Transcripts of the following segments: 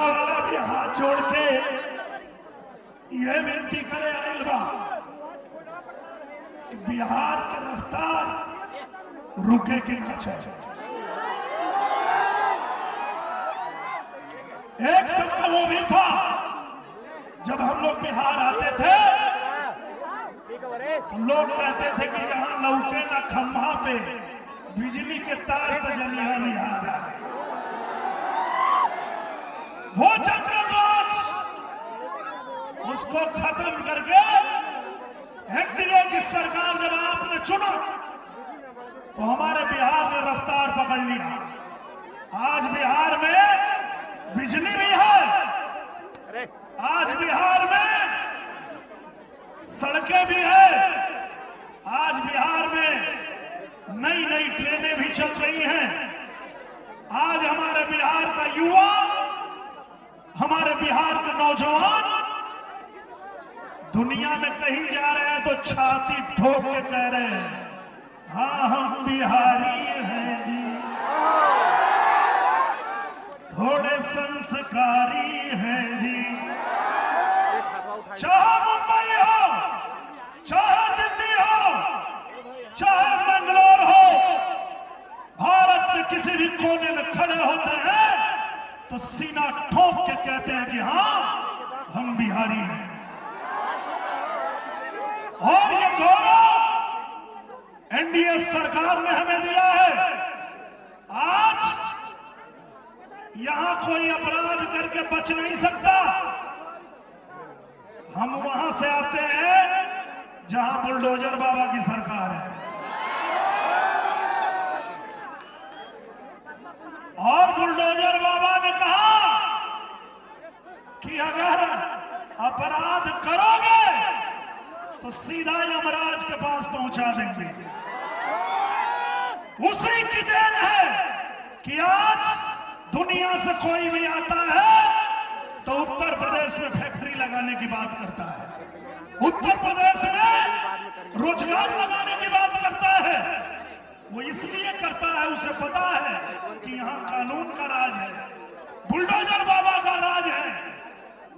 Rickshaw वाला भी हाथ जोड़ के यह विनती करे आइल बा कि बिहार के रफ्तार रुके कि ना चाहे। एक समय वो भी था जब हम लोग बिहार आते थे तो लोग कहते थे कि जहां लौके ना खंभा पे बिजली के तार पे जनिया बिहार आ गए। वो जंगल राज उसको खत्म करके एनडीए की सरकार जब आपने चुना तो हमारे बिहार ने रफ्तार पकड़ लिया। आज बिहार में बिजली भी है, आज बिहार में सड़कें भी है, आज बिहार में नई नई ट्रेनें भी चल रही हैं। आज हमारे बिहार का युवा, हमारे बिहार के नौजवान दुनिया में कहीं जा रहे हैं तो छाती ठोक के कह रहे हैं हाँ हम बिहारी हैं जी, थोड़े संस्कारी हैं जी। चाहे मुंबई हो, चाहे दिल्ली हो, चाहे बेंगलोर हो, भारत के किसी भी कोने में खड़े होते हैं तो सीना ठोक के कहते हैं कि हाँ हम बिहारी हैं। और ये गौरव एनडीए सरकार ने हमें दिया है। आज यहां कोई अपराध करके बच नहीं सकता। हम वहां से आते हैं जहां बुलडोजर बाबा की सरकार है, और बुलडोजर बाबा ने कहा कि अगर अपराध करोगे तो सीधा यमराज के पास पहुंचा देंगे। उसी की देन है कि आज दुनिया से कोई भी आता है तो उत्तर प्रदेश में फैक्ट्री लगाने की बात करता है, उत्तर प्रदेश में रोजगार लगाने की बात करता है। वो इसलिए करता है, उसे पता है कि यहाँ कानून का राज है, बुलडोजर बाबा का राज है।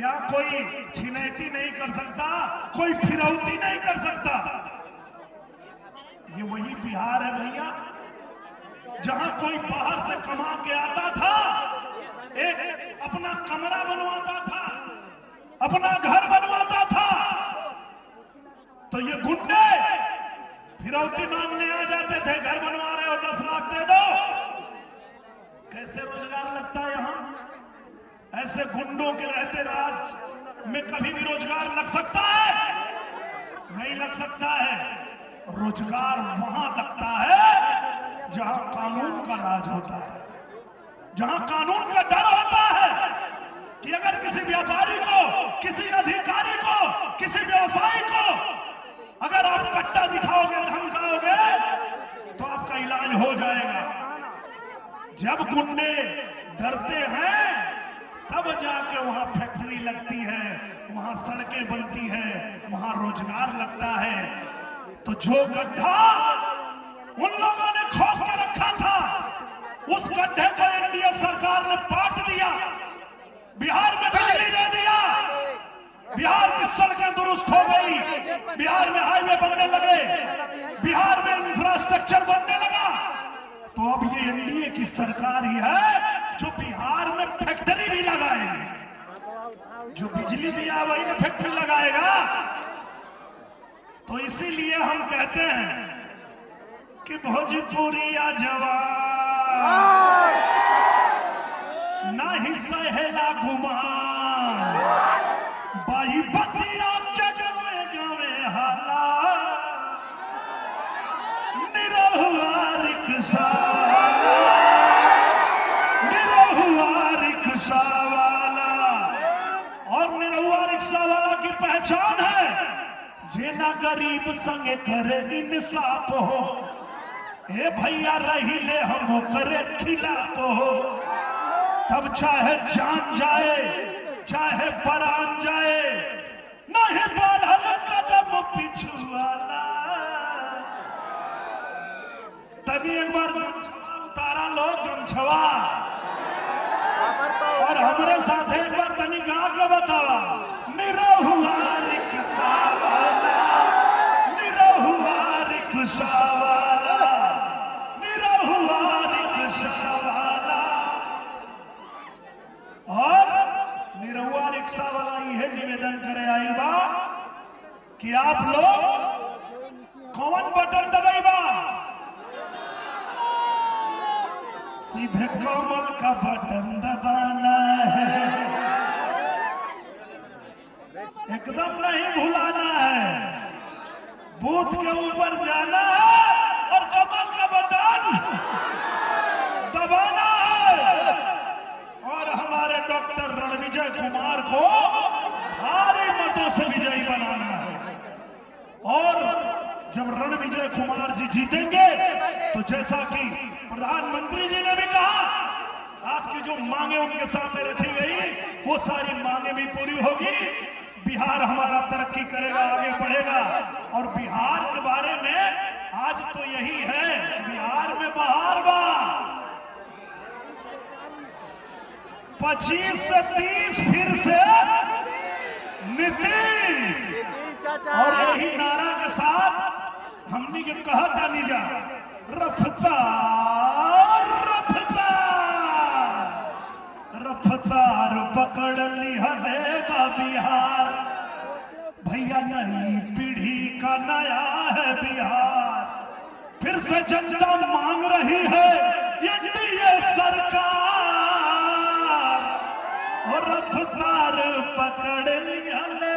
यहाँ कोई छिनैती नहीं कर सकता, कोई फिरौती नहीं कर सकता। ये वही बिहार है भैया जहां कोई बाहर से कमा के आता था, एक अपना कमरा बनवाता था, अपना घर बनवाता था, तो ये गुंडे फिरौती मांगने आ जाते थे, घर बनवा रहे हो 10 लाख दे दो। कैसे रोजगार लगता है यहां? ऐसे गुंडों के रहते राज में कभी भी रोजगार लग सकता है? नहीं लग सकता है। रोजगार वहां लगता है जहां कानून का राज होता है, जहां कानून का डर होता है कि अगर किसी व्यापारी को, किसी अधिकारी को, किसी व्यवसायी को अगर आप कट्टा दिखाओगे, धमकाओगे तो आपका इलाज हो जाएगा। जब गुंडे डरते हैं तब जाके वहां फैक्ट्री लगती है, वहां सड़कें बनती है, वहां रोजगार लगता है। तो जो गड्ढा उन लोगों ने खोद के रखा था, उस गड्ढे को एनडीए सरकार ने पाट दिया, बिहार में बिजली दे दिया, बिहार की सड़कें दुरुस्त हो गई, बिहार में हाईवे बनने लगे, बिहार में इंफ्रास्ट्रक्चर बनने लगा। तो अब ये एनडीए की सरकार ही है जो बिहार में फैक्ट्री भी लगाएगी। जो बिजली दिया वही ना फैक्ट्री लगाएगा। तो इसीलिए हम कहते हैं कि भोजपुरिया जवान नहीं सहेला गुमान, बाई बतिया के गावे गावे हाला, निरहुआ रिक्शा, निरहुआ रिक्शा वाला। और निरहुआ रिक्शा वाला की पहचान है जेना गरीब संगे करे इंसाफ हो। ए भैया रही ले हम करे खिलाफ हो, तब चाहे जान जाए चाहे परान जाए, नहीं बढ़ल कदम पिछुआला। तभी एक बार गमछवा उतारा लो, गमछवा, और हमारे साथ एक बार तनी गा के बतावा। निरहुआ रिक्शा वाला, निरहुआ रिक्शा वाला, निरहुआ रिक्शा वाला। और निरहुआ रिक्शा वाला यह निवेदन करे आई बा कि आप लोग कौन बटन दबाइबा? सीधे कमल का बटन दबाना है, एकदम नहीं भुलाना है। बूथ के ऊपर जाना है और कमल का बटन दबाना है और हमारे डॉक्टर रणविजय कुमार को भारी मतों से विजयी बनाना है। और जब रणविजय कुमार जी जीतेंगे तो जैसा कि प्रधानमंत्री जी ने भी कहा, आपकी जो मांगे उनके सामने रखी गई वो सारी मांगे भी पूरी होगी। बिहार हमारा तरक्की करेगा, आगे बढ़ेगा। और बिहार के बारे में आज तो यही है, बिहार में बहार बा। 25 से 30 फिर से नीतीश। और यही नारा के साथ हमने के कहा था निजा रफ्तार रफ्तार रफ्तार पकड़ ली हले बिहार। भैया नई पीढ़ी का नया है बिहार। फिर से जनता मांग रही है एनडीए सरकार। और रफ्तार पकड़ ली हले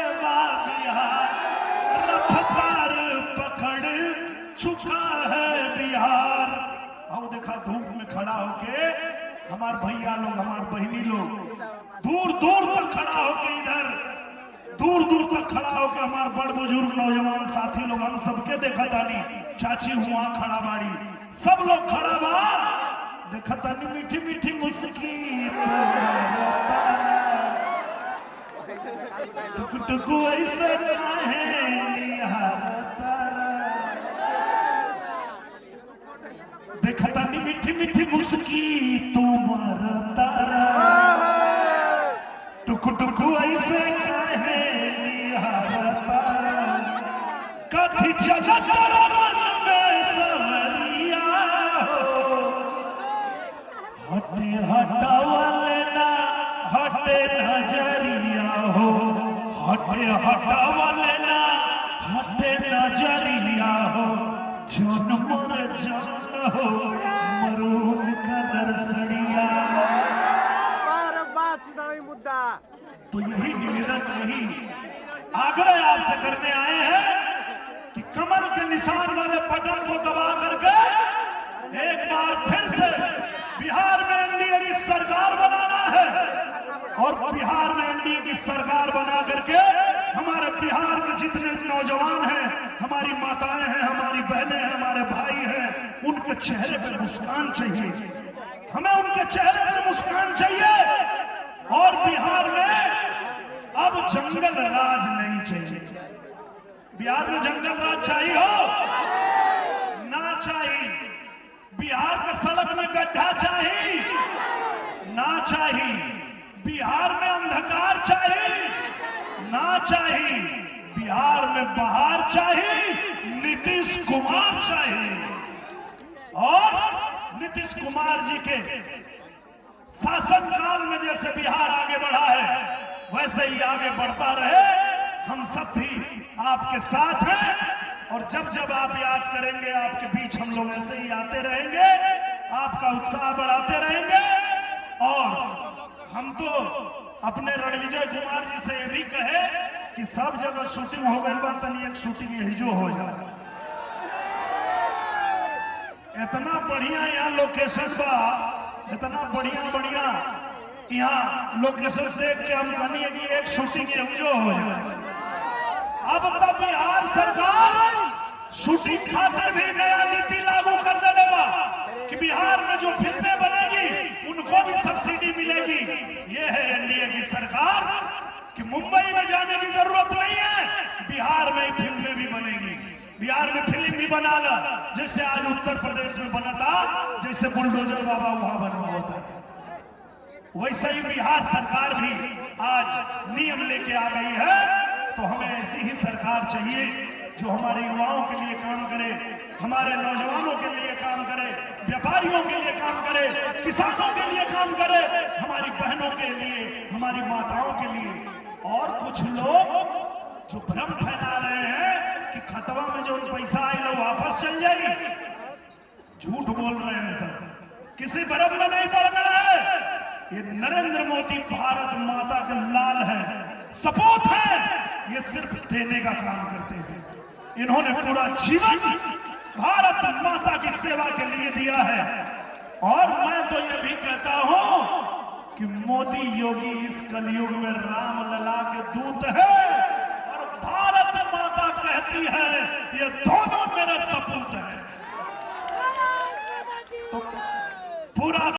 बिहार, रफ्तार पकड़ चुका है बिहार। आओ देखा धूप में खड़ा होके हमार भैया लोग, हमार बहनी लोग दूर दूर तक खड़ा होके, इधर दूर दूर तक खड़ा होके हमार बड़ बुजुर्ग नौजवान साथी लोग, हम सबके देखा तानी। चाची हुआ खड़ा बाड़ी, सब लोग खड़ा बा, देखा तानी मीठी मीठी मुस्की। टुक टुक ऐसे काहे निहारता, देखा तानी मीठी मीठी मुस्की तुम्हारा तारा। टुक टुक ऐसे काहे निहारता, कथी चला तारा मन में सवरिया हो। हटे हटावले ना हटे नजरिया हो, हटे हटावले ना हटे नजरिया हो। जौन मोर जान हो मरून कलर सड़िया। मुद्दा तो यही निवेदन, यही आग्रह आपसे करने आए हैं कि कमल के निशान वाले बटन को दबा करके एक बार फिर से बिहार में एनडीए की सरकार बनाना है। और बिहार में एनडीए की सरकार बना करके हमारे बिहार के जितने नौजवान हैं, हमारी माताएं हैं, हमारी बहनें हैं, हमारे भाई हैं, उनके चेहरे पे मुस्कान चाहिए। हमें उनके चेहरे पे मुस्कान चाहिए। और बिहार में अब जंगल राज नहीं चाहिए। बिहार में जंगल राज चाहिए हो ना चाहिए? बिहार के सड़क में गड्ढा चाहिए ना चाहिए? बिहार में अंधकार चाहिए ना चाहिए? बिहार में बहार चाहिए, नीतीश कुमार चाहिए। और नीतीश कुमार जी के शासनकाल में जैसे बिहार आगे बढ़ा है वैसे ही आगे बढ़ता रहे। हम सब भी आपके साथ हैं और जब जब आप याद करेंगे आपके बीच हम लोग ऐसे ही आते रहेंगे, आपका उत्साह बढ़ाते रहेंगे। और हम तो अपने रणविजय कुमार जी से ये भी कहे कि सब जगह शूटिंग हो गई बा, तनी एक शूटिंग यही जो हो जाए। इतना बढ़िया यहाँ लोकेशन बा, इतना बढ़िया बढ़िया यहाँ लोकेशन देख के हम कहनी है कि एक शूटिंग यही जो हो जाए। अब तब बिहार सरकार शूटिंग खातिर भी नया नीति लागू कर देने बा कि बिहार में जो फिल्में बनेगी उनको भी सब्सिडी मिलेगी। ये है एनडीए की सरकार कि मुंबई में जाने की जरूरत नहीं है, बिहार में फिल्में भी बनेगी। बिहार में फिल्म भी बना ला, जैसे आज उत्तर प्रदेश में बना था, जैसे बुलडोजर बाबा वहां बनवा होता है वैसे ही बिहार सरकार भी आज नियम लेके आ गई है। तो हमें ऐसी ही सरकार चाहिए जो हमारे युवाओं के लिए काम करे, हमारे नौजवानों के लिए काम करे, व्यापारियों के लिए काम करे, किसानों के लिए काम करे, हमारी बहनों के लिए, हमारी माताओं के लिए। और कुछ लोग जो भ्रम फैला रहे हैं कि खतवा में जो पैसा आए लो वापस चल जाएगी, झूठ बोल रहे हैं सर, किसी भ्रम में नहीं पड़ना है। ये नरेंद्र मोदी भारत माता का लाल है, सपूत है, ये सिर्फ देने का काम करते हैं। इन्होंने पूरा जीवन भारत माता की सेवा के लिए दिया है। और मैं तो ये भी कहता हूं कि मोदी योगी इस कलयुग में राम लला के दूत है और भारत माता कहती है ये दोनों मेरा सपूत है। तो पूरा